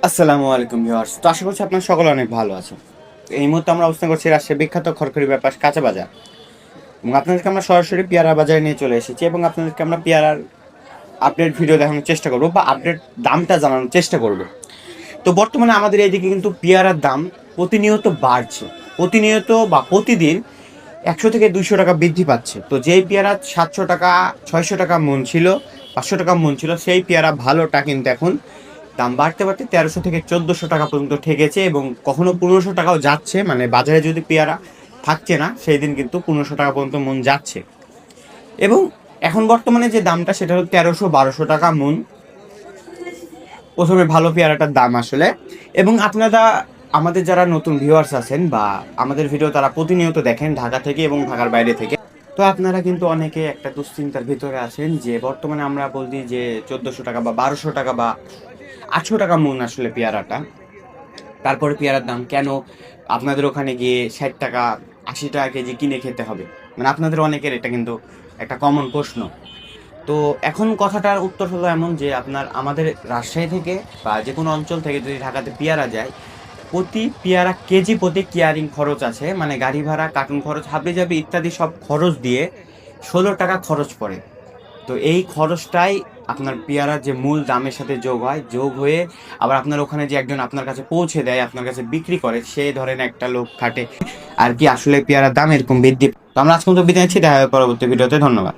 আসসালামু আলাইকুম ভিউয়ার্স। তো আশা করছি আপনার সকলে অনেক ভালো আছেন। তো এই মুহূর্তে আমরা অবস্থান করছি রাজশাহী বিখ্যাত খড়খড়ি ব্যাপার কাঁচা বাজার, এবং আপনাদেরকে আমরা সরাসরি পেয়ারা বাজারে নিয়ে চলে এসেছি এবং আপনাদেরকে আমরা পেয়ারার আপডেট ভিডিও দেখানোর চেষ্টা করব বা আপডেট দামটা জানানোর চেষ্টা করব। তো বর্তমানে আমাদের এইদিকে কিন্তু পেয়ারার দাম প্রতিনিয়ত বাড়ছে, প্রতিনিয়ত বা প্রতিদিন 100 থেকে 200 টাকা বৃদ্ধি পাচ্ছে। তো যেই পেয়ারা 700 টাকা 600 টাকা মন ছিল, 500 টাকা মন ছিল, সেই পেয়ারা ভালোটা কিন্তু এখন দাম বাড়তে বাড়তে 1300 থেকে 1400 টাকা পর্যন্ত ঠেকেছে এবং কখনো 1500 টাকাও যাচ্ছে। মানে বাজারে যদি পেয়ারা থাকছে না সেই দিন কিন্তু 1500 টাকা পর্যন্ত মন যাচ্ছে। এবং এখন বর্তমানে যে দামটা সেটা হলো 1300-1200 টাকা মন প্রথমে ভালো পেয়ারাটার দাম আসলে। এবং আপনারা আমাদের যারা নতুন ভিউয়ার্স আছেন বা আমাদের ভিডিও তারা প্রতিনিয়ত দেখেন ঢাকা থেকে এবং ঢাকার বাইরে থেকে, তো আপনারা কিন্তু অনেকে একটা দুশ্চিন্তার ভিতরে আছেন যে বর্তমানে আমরা বলছি যে 1400 টাকা বা 1200 টাকা বা 800 টাকা মন আসলে পেয়ারাটা, তারপরে পেয়ারার দাম কেন আপনাদের ওখানে গিয়ে 60 টাকা 80 টাকা কেজি কিনে খেতে হবে? মানে আপনাদের অনেকের এটা কিন্তু একটা কমন প্রশ্ন। তো এখন কথাটার উত্তর হলো এমন যে আপনার আমাদের রাজশাহী থেকে বা যে কোনো অঞ্চল থেকে যদি ঢাকাতে পেয়ারা যায়, প্রতি পেয়ারা কেজি প্রতি কেয়ারিং খরচ আছে, মানে গাড়ি ভাড়া, কার্টুন খরচ, হাবিজাবি ইত্যাদি সব খরচ দিয়ে 16 টাকা খরচ পড়ে। তো এই খরচটাই আপনার পেয়ারার যে মূল দামের সাথে যোগ হয়, যোগ হয়ে আবার আপনার ওখানে যে একজন আপনার কাছে পৌঁছে দেয়, আপনার কাছে বিক্রি করে, সে ধরেন একটা লোক খাটে আর কি, আসলে পেয়ারার দাম এরকম বৃদ্ধি। তো আমরা আজকে তো বিদায় নিচ্ছি, দেখা হবে পরবর্তী ভিডিওতে। ধন্যবাদ।